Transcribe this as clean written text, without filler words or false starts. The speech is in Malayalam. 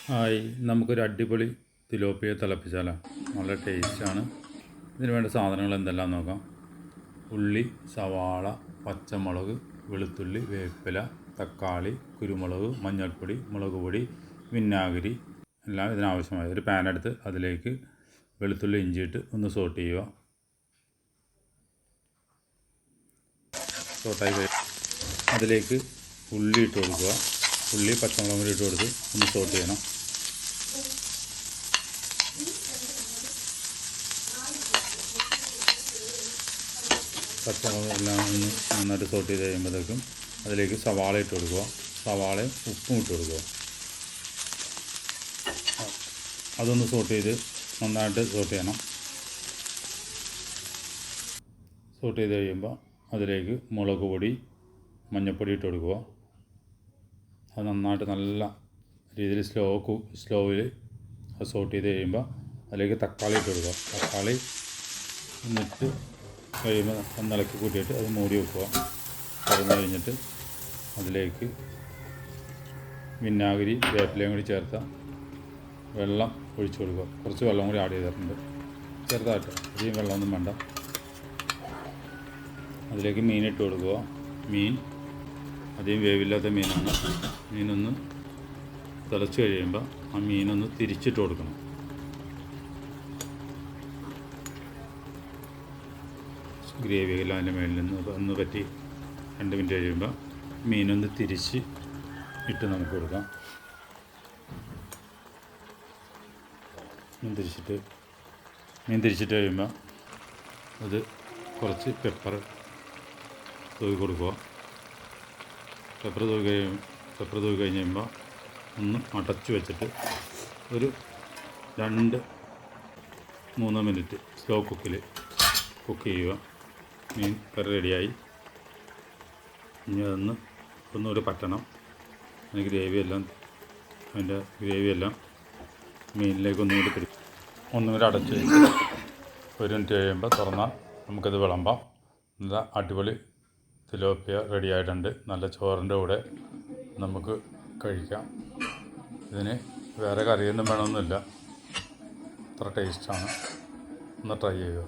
ഹായ്, നമുക്കൊരു അടിപൊളി തിലോപ്പിയ തിളപ്പിച്ചാലോ. നല്ല ടേസ്റ്റാണ്. ഇതിന് വേണ്ട സാധനങ്ങൾ എന്തെല്ലാം നോക്കാം. ഉള്ളി, സവാള, പച്ചമുളക്, വെളുത്തുള്ളി, വേപ്പില, തക്കാളി, കുരുമുളക്, മഞ്ഞൾപ്പൊടി, മുളക് പൊടി, വിനാഗിരി എല്ലാം ഇതിനാവശ്യമായ ഒരു പാൻ എടുത്ത് അതിലേക്ക് വെളുത്തുള്ളി ഇഞ്ചിയിട്ട് ഒന്ന് സോട്ട് ചെയ്യുക. സോട്ടായി അതിലേക്ക് ഉള്ളി ഇട്ട് കൊടുക്കുക. ഉള്ളി പച്ചമുളക് കൂടി ഇട്ട് കൊടുത്ത് ഒന്ന് സോട്ട് ചെയ്യണം. പച്ചമുളക് എല്ലാം ഒന്ന് നന്നായിട്ട് സോട്ട് ചെയ്ത് കഴിയുമ്പോഴത്തേക്കും അതിലേക്ക് സവാള ഇട്ട് കൊടുക്കുക. സവാളയും ഉപ്പും ഇട്ട് കൊടുക്കുക. അതൊന്ന് സോട്ട് ചെയ്ത് നന്നായിട്ട് സോട്ട് ചെയ്യണം. സോട്ട് ചെയ്ത് കഴിയുമ്പോൾ അതിലേക്ക് മുളക് പൊടി, മഞ്ഞൾപ്പൊടി ഇട്ട് കൊടുക്കുക. അത് നന്നായിട്ട് നല്ല രീതിയിൽ സ്ലോയിൽ അത് സോട്ട് ചെയ്ത് കഴിയുമ്പോൾ അതിലേക്ക് തക്കാളി ഇട്ട് കൊടുക്കുക. തക്കാളി എന്നിട്ട് കഴിയുമ്പോൾ ഒന്ന് ഇളക്കി കൂട്ടിയിട്ട് അത് മൂടി വെക്കുക. തുറന്ന് കഴിഞ്ഞിട്ട് അതിലേക്ക് വിനാഗിരി, വേപ്പിലയും കൂടി ചേർത്ത വെള്ളം ഒഴിച്ചു കൊടുക്കുക. കുറച്ച് വെള്ളം കൂടി ആഡ് ചെയ്തിട്ടുണ്ട്, ചെറുതായിട്ട്, അധികം വെള്ളമൊന്നും വേണ്ട. അതിലേക്ക് മീനിട്ട് കൊടുക്കുക. മീൻ അധികം വേവില്ലാത്ത മീനാണ്. മീനൊന്ന് തിളച്ച് കഴിയുമ്പോൾ ആ മീനൊന്ന് തിരിച്ചിട്ട് കൊടുക്കണം. ഗ്രേവിയെല്ലാം അതിൻ്റെ മേളിൽ നിന്ന് ഒന്ന് പറ്റി 2 മിനിറ്റ് കഴിയുമ്പോൾ മീനൊന്ന് തിരിച്ച് ഇട്ട് നമുക്ക് കൊടുക്കാം. മീൻ തിരിച്ചിട്ട് കഴിയുമ്പോൾ അത് കുറച്ച് പെപ്പർ തൂക്കി കൊടുക്കുക. പെപ്പർ തൂക്കി കഴിഞ്ഞ് കഴിയുമ്പോൾ ഒന്ന് അടച്ചു വെച്ചിട്ട് ഒരു 2-3 മിനിറ്റ് സ്ലോ കുക്കിൽ കുക്ക് ചെയ്യുക. മീൻ കറി റെഡിയായി. ഇനി അതൊന്ന് ഒന്നുകൂടി പറ്റണം. അതിൻ്റെ ഗ്രേവിയെല്ലാം മീനിലേക്ക് ഒന്നുകൂടി പിടിക്കും. ഒന്നുകൂടി അടച്ച് വെച്ച് 1 മിനിറ്റ് കഴിയുമ്പോൾ തുറന്നാൽ നമുക്കത് വിളമ്പാം. നല്ല അടിപൊളി തിലോപ്പിയ റെഡി ആയിട്ടുണ്ട്. നല്ല ചോറിൻ്റെ കൂടെ നമുക്ക് കഴിക്കാം. ഇതിന് വേറെ കറിയൊന്നും വേണമെന്നില്ല. അത്ര ടേസ്റ്റാണ്. ഒന്ന് ട്രൈ ചെയ്യുക.